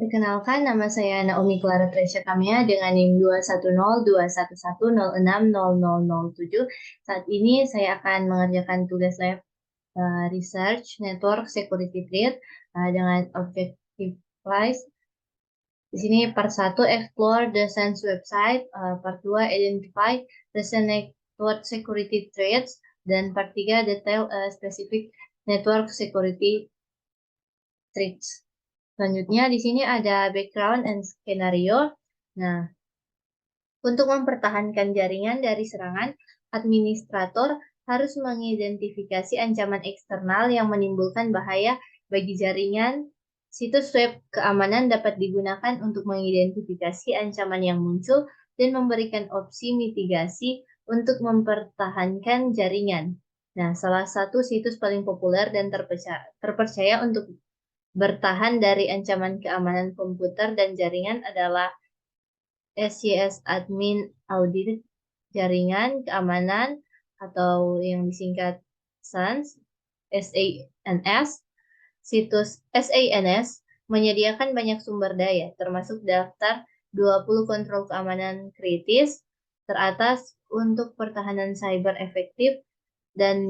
Perkenalkan, nama saya Naomi Clara Tresya Kamia dengan NIM 21021106007. Saat ini saya akan mengerjakan tugas lab Research Network Security Threat dengan objektif wise. Di sini part 1 explore the SANS website, part 2 identify recent network security threats, dan part 3 detail specific network security threats. Selanjutnya di sini ada background and skenario. Nah, untuk mempertahankan jaringan dari serangan, administrator harus mengidentifikasi ancaman eksternal yang menimbulkan bahaya bagi jaringan. Situs web keamanan dapat digunakan untuk mengidentifikasi ancaman yang muncul dan memberikan opsi mitigasi untuk mempertahankan jaringan. Nah, salah satu situs paling populer dan terpercaya untuk bertahan dari ancaman keamanan komputer dan jaringan adalah SCS Admin Audit Jaringan Keamanan atau yang disingkat SANS, SANS. Situs SANS menyediakan banyak sumber daya, termasuk daftar 20 kontrol keamanan kritis teratas untuk pertahanan cyber efektif dan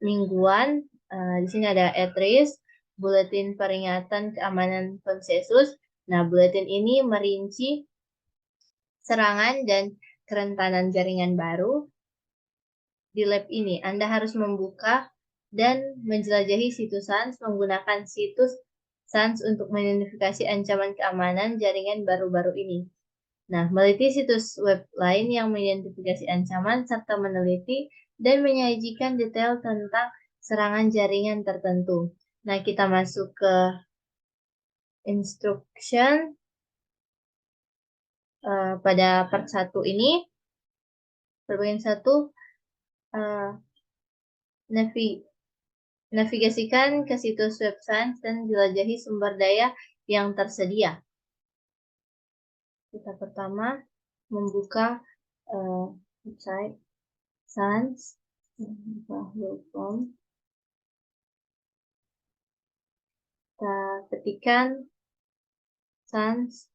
mingguan. Di sini ada at-risk, buletin peringatan keamanan konsensus. Nah, buletin ini merinci serangan dan kerentanan jaringan baru. Di lab ini, Anda harus membuka dan menjelajahi situs SANS menggunakan situs SANS untuk mengidentifikasi ancaman keamanan jaringan baru-baru ini. Nah, meneliti situs web lain yang mengidentifikasi ancaman serta meneliti dan menyajikan detail tentang serangan jaringan tertentu. Nah, kita masuk ke instruction. Pada part 1 ini, bagian 1, navigasikan ke situs web SANS dan jelajahi sumber daya yang tersedia. Kita pertama membuka website sans.com. Kita ketikkan sans.org.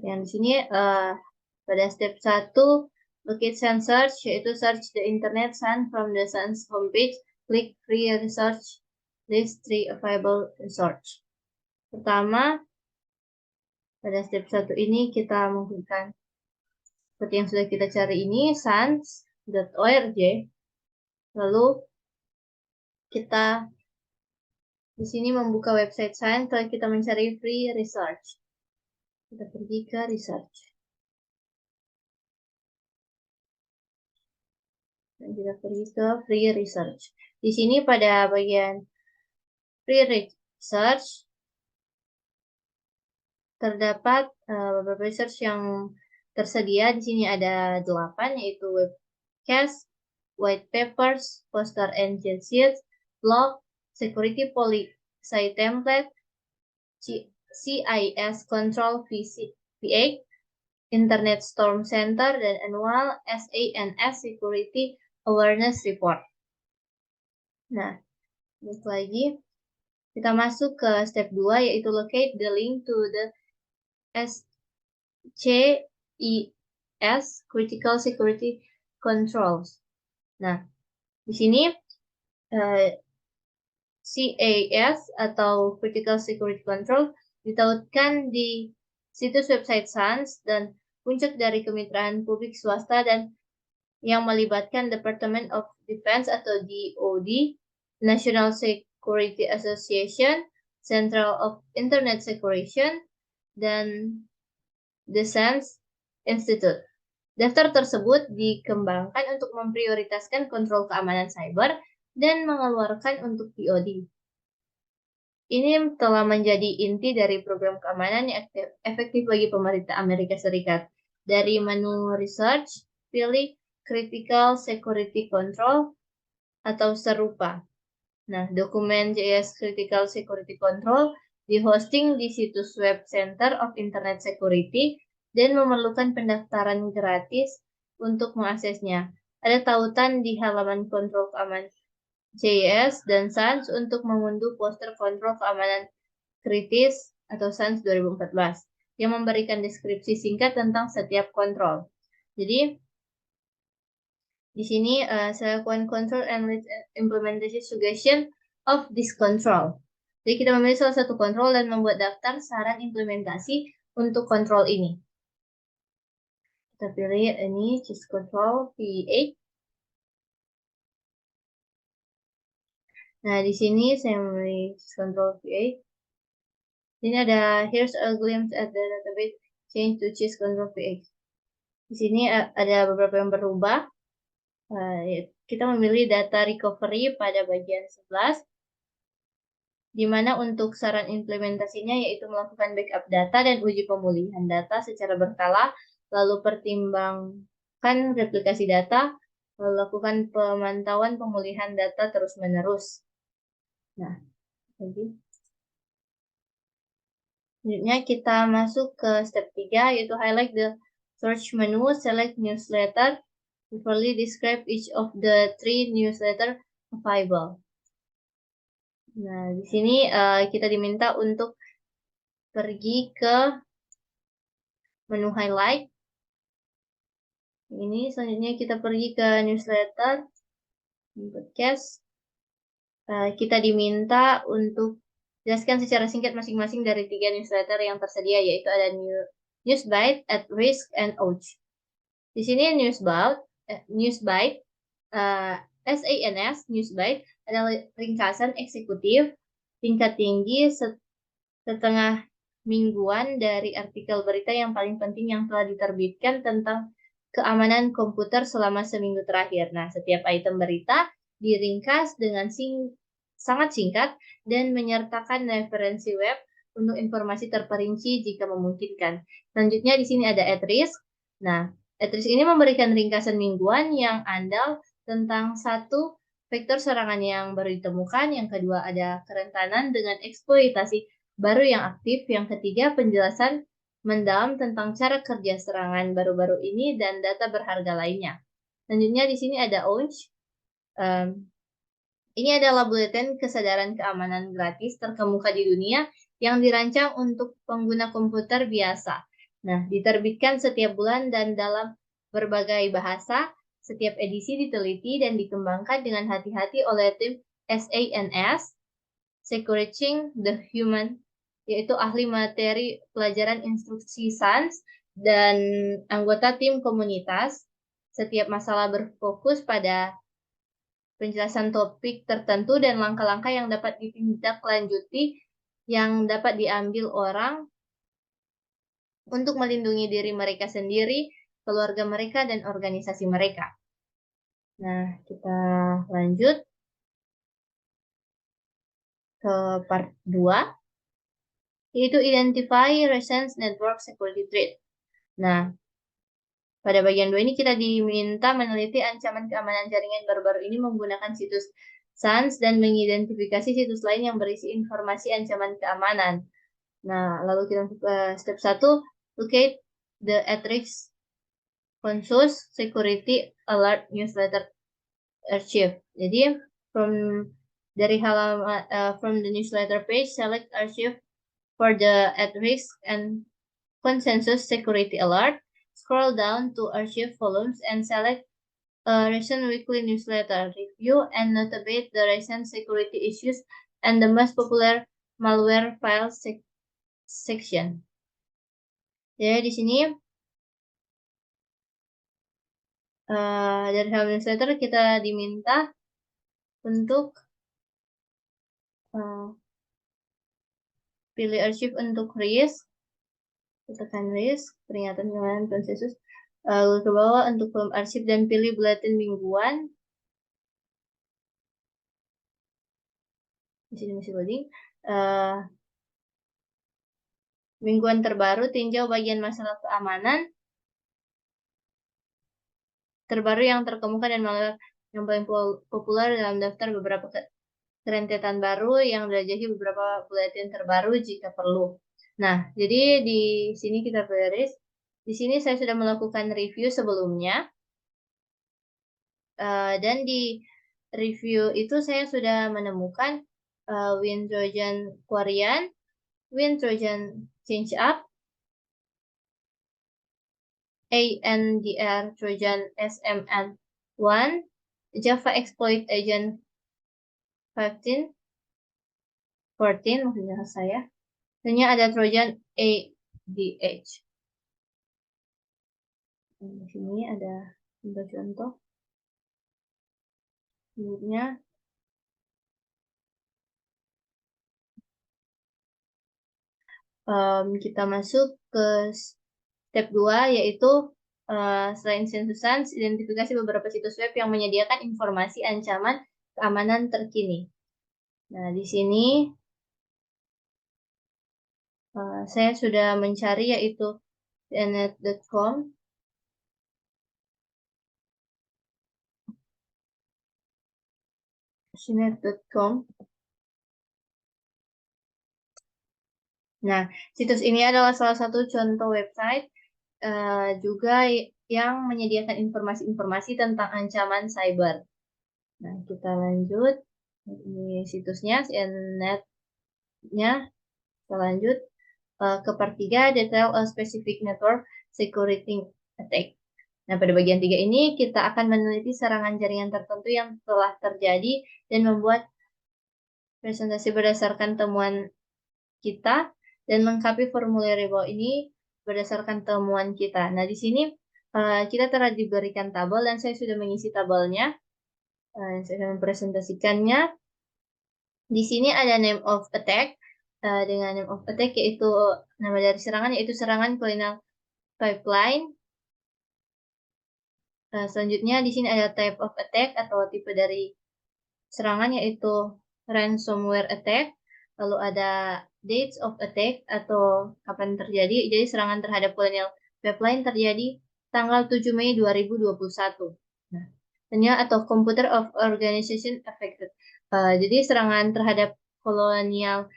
Yang di sini pada step 1 locate SANS search, yaitu search the internet SANS from the SANS homepage, klik free research, list 3 available research. Pertama, pada step 1 ini kita menggunakan seperti yang sudah kita cari ini, sans.org. Lalu kita di sini membuka website SANS, lalu kita mencari free research. Kita pergi ke research. Dan kita pergi ke free research. Di sini pada bagian free research terdapat beberapa research yang tersedia. Di sini ada 8, yaitu webcast, white papers, poster and cheat sheets, blog, security policy template, CIS control V8, Internet Storm Center, dan annual SANS Security Awareness Report. Nah, balik lagi. Kita masuk ke step 2, yaitu locate the link to the CIS Critical Security Controls. Nah, di sini CIS atau Critical Security Control ditautkan di situs website SANS dan puncak dari kemitraan publik swasta dan yang melibatkan Department of Defense atau DoD, National Security Association, Central of Internet Security, dan The SANS Institute. Daftar tersebut dikembangkan untuk memprioritaskan kontrol keamanan cyber dan mengeluarkan untuk DoD. Ini telah menjadi inti dari program keamanan yang efektif bagi pemerintah Amerika Serikat. Dari menu research, pilih Critical Security Control atau serupa. Nah, dokumen CIS Critical Security Control dihosting di situs web Center of Internet Security dan memerlukan pendaftaran gratis untuk mengaksesnya. Ada tautan di halaman kontrol keamanan CIS dan SANS untuk mengunduh poster kontrol keamanan kritis atau SANS 2014 yang memberikan deskripsi singkat tentang setiap kontrol. Jadi, di sini select one control and implementation suggestion of this control. Jadi kita memilih salah satu kontrol dan membuat daftar saran implementasi untuk kontrol ini. Kita pilih ini choose control V8. Nah, di sini saya memilih choose control V8. Ini ada here's a glimpse at the database change to choose control V8. Di sini ada beberapa yang berubah. Kita memilih data recovery pada bagian 11, di mana untuk saran implementasinya yaitu melakukan backup data dan uji pemulihan data secara berkala, lalu pertimbangkan replikasi data, lalu lakukan pemantauan pemulihan data terus-menerus. Nah, selanjutnya kita masuk ke step 3, yaitu highlight the search menu, select newsletter, briefly describe each of the 3 newsletter available. Nah, di sini kita diminta untuk pergi ke menu highlight. Ini selanjutnya kita pergi ke newsletter, podcast. Kita diminta untuk jelaskan secara singkat masing-masing dari 3 newsletter yang tersedia, yaitu ada Newsbite, At Risk, and Ouch. Di sini Newsbite, SANS, Newsbite adalah ringkasan eksekutif tingkat tinggi setengah mingguan dari artikel berita yang paling penting yang telah diterbitkan tentang keamanan komputer selama seminggu terakhir. Nah, setiap item berita diringkas dengan sangat singkat dan menyertakan referensi web untuk informasi terperinci jika memungkinkan. Selanjutnya di sini ada At Risk. Nah, At Risk ini memberikan ringkasan mingguan yang andal tentang satu vektor serangan yang baru ditemukan, yang kedua ada kerentanan dengan eksploitasi baru yang aktif, yang ketiga penjelasan mendalam tentang cara kerja serangan baru-baru ini dan data berharga lainnya. Selanjutnya di sini ada Ouch. Ini adalah buletin kesadaran keamanan gratis terkemuka di dunia yang dirancang untuk pengguna komputer biasa. Nah, diterbitkan setiap bulan dan dalam berbagai bahasa. Setiap edisi diteliti dan dikembangkan dengan hati-hati oleh tim SANS, Securing the Human, yaitu ahli materi pelajaran instruksi SANS dan anggota tim komunitas. Setiap masalah berfokus pada penjelasan topik tertentu dan langkah-langkah yang dapat ditindaklanjuti yang dapat diambil orang untuk melindungi diri mereka sendiri, keluarga mereka, dan organisasi mereka. Nah, kita lanjut ke part 2, yaitu Identify Recent Network Security Threat. Nah, pada bagian 2 ini kita diminta meneliti ancaman keamanan jaringan baru-baru ini menggunakan situs SANS dan mengidentifikasi situs lain yang berisi informasi ancaman keamanan. Nah, lalu kita step 1, locate the at-risk Consus Security Alert Newsletter Archive. Jadi, dari halaman from the newsletter page, select archive for the at-risk and consensus security alert. Scroll down to archive volumes and select a recent weekly newsletter. Review and notate the recent security issues and the most popular malware file section. Jadi di sini dari halaman newsletter kita diminta untuk pilih archive untuk risk, tekan risk, peringatan keamanan konsensus, lalu ke bawah untuk kolom arsip dan pilih buletin mingguan. Di sini masih loading. Mingguan terbaru, tinjau bagian masalah keamanan terbaru yang terkemuka dan malware yang paling populer dalam daftar beberapa kerentetan baru yang jelajahi beberapa buletin terbaru jika perlu. Nah, jadi di sini kita beres. Di sini saya sudah melakukan review sebelumnya. Dan di review itu saya sudah menemukan Win Trojan Quarian, Win Trojan Change Up, ANDR Trojan SMN1, Java Exploit Agent 15, 14 maksudnya saya. Selanjutnya ada Trojan ADH. Di sini ada contoh. Selanjutnya kita masuk ke step 2, yaitu selain sensusan, identifikasi beberapa situs web yang menyediakan informasi ancaman keamanan terkini. Nah, di sini saya sudah mencari, yaitu cnet.com. cnet.com. Nah, situs ini adalah salah satu contoh website juga yang menyediakan informasi-informasi tentang ancaman cyber. Nah, kita lanjut. Ini situsnya, cnet-nya. Kita lanjut ke part 3, detail a specific network security attack. Nah, pada bagian 3 ini kita akan meneliti serangan jaringan tertentu yang telah terjadi dan membuat presentasi berdasarkan temuan kita dan melengkapi formulir di bawah ini berdasarkan temuan kita. Nah, di sini kita telah diberikan tabel dan saya sudah mengisi tabelnya. Saya akan mempresentasikannya. Di sini ada name of attack. Dengan name of attack yaitu nama dari serangan, yaitu serangan Colonial Pipeline. Selanjutnya di sini ada type of attack atau tipe dari serangan, yaitu ransomware attack. Lalu ada dates of attack atau kapan terjadi. Jadi serangan terhadap Colonial Pipeline terjadi tanggal 7 Mei 2021. Nah, atau computer of organization affected. Jadi serangan terhadap Colonial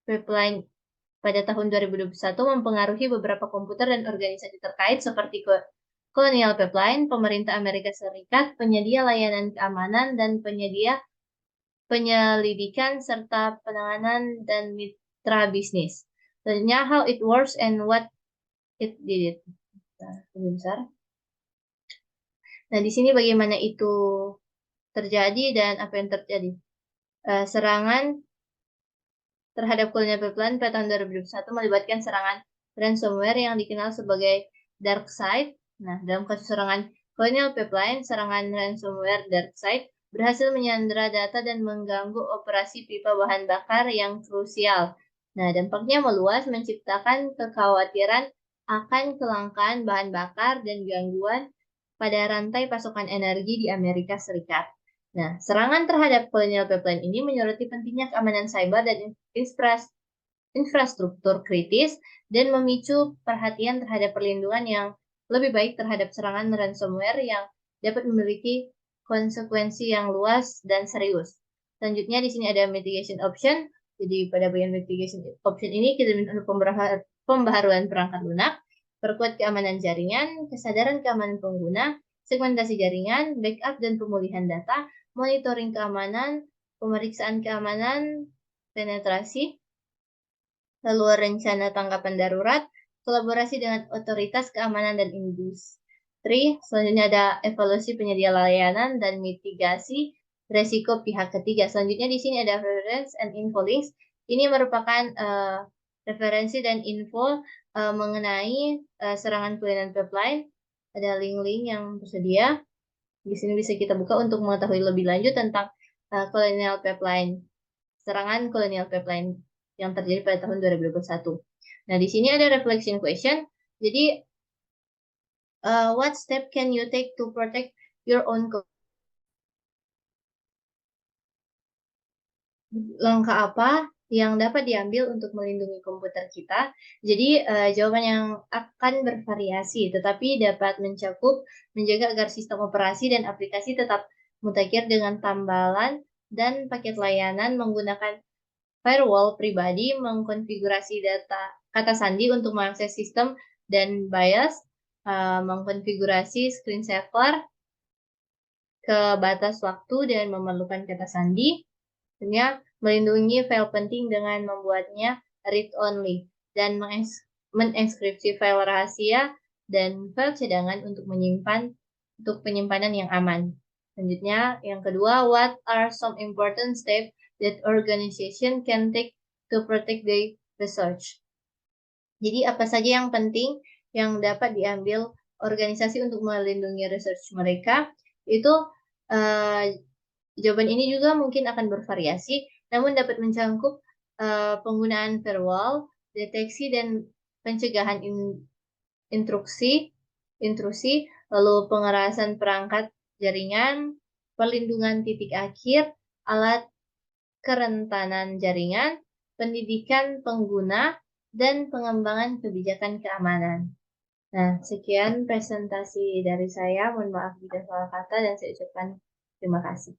Pipeline pada tahun 2021 mempengaruhi beberapa komputer dan organisasi terkait seperti Colonial Pipeline, pemerintah Amerika Serikat, penyedia layanan keamanan, dan penyedia penyelidikan, serta penanganan dan mitra bisnis. Selanjutnya, how it works and what it did. Nah, lebih besar. Nah, di sini bagaimana itu terjadi dan apa yang terjadi. Serangan terhadap Colonial Pipeline pada tahun 2021 melibatkan serangan ransomware yang dikenal sebagai DarkSide. Nah, dalam kasus serangan Colonial Pipeline, serangan ransomware DarkSide berhasil menyandera data dan mengganggu operasi pipa bahan bakar yang krusial. Nah, dampaknya meluas, menciptakan kekhawatiran akan kelangkaan bahan bakar dan gangguan pada rantai pasokan energi di Amerika Serikat. Nah, serangan terhadap Colonial Pipeline ini menyoroti pentingnya keamanan cyber dan infrastruktur kritis dan memicu perhatian terhadap perlindungan yang lebih baik terhadap serangan ransomware yang dapat memiliki konsekuensi yang luas dan serius. Selanjutnya di sini ada mitigation option. Jadi pada bagian mitigation option ini kita minta pembaharuan perangkat lunak, perkuat keamanan jaringan, kesadaran keamanan pengguna, segmentasi jaringan, backup dan pemulihan data, monitoring keamanan, pemeriksaan keamanan, penetrasi, lalu rencana tanggapan darurat, kolaborasi dengan otoritas keamanan dan industri. Selanjutnya ada evaluasi penyedia layanan dan mitigasi resiko pihak ketiga. Selanjutnya di sini ada reference and info links. Ini merupakan referensi dan info mengenai serangan Colonial Pipeline. Ada link-link yang tersedia. Di sini bisa kita buka untuk mengetahui lebih lanjut tentang Colonial Pipeline, serangan Colonial Pipeline yang terjadi pada tahun 2021. Nah, di sini ada reflection question. Jadi, what step can you take to protect your own langkah apa yang dapat diambil untuk melindungi komputer kita? Jadi, jawaban yang akan bervariasi, tetapi dapat mencakup menjaga agar sistem operasi dan aplikasi tetap mutakhir dengan tambalan dan paket layanan, menggunakan firewall pribadi, mengkonfigurasi data kata sandi untuk mengakses sistem dan BIOS, mengkonfigurasi screensaver, ke batas waktu dan memerlukan kata sandi. Selanjutnya, melindungi file penting dengan membuatnya read-only dan menenskripsi file rahasia dan file cadangan untuk penyimpanan yang aman. Selanjutnya, yang kedua, what are some important steps that organization can take to protect their research? Jadi, apa saja yang penting yang dapat diambil organisasi untuk melindungi research mereka? Itu jawaban ini juga mungkin akan bervariasi, namun dapat mencangkup penggunaan firewall, deteksi dan pencegahan intrusi, lalu pengerasan perangkat jaringan, perlindungan titik akhir, alat kerentanan jaringan, pendidikan pengguna, dan pengembangan kebijakan keamanan. Nah, sekian presentasi dari saya. Mohon maaf jika salah kata dan saya ucapkan terima kasih.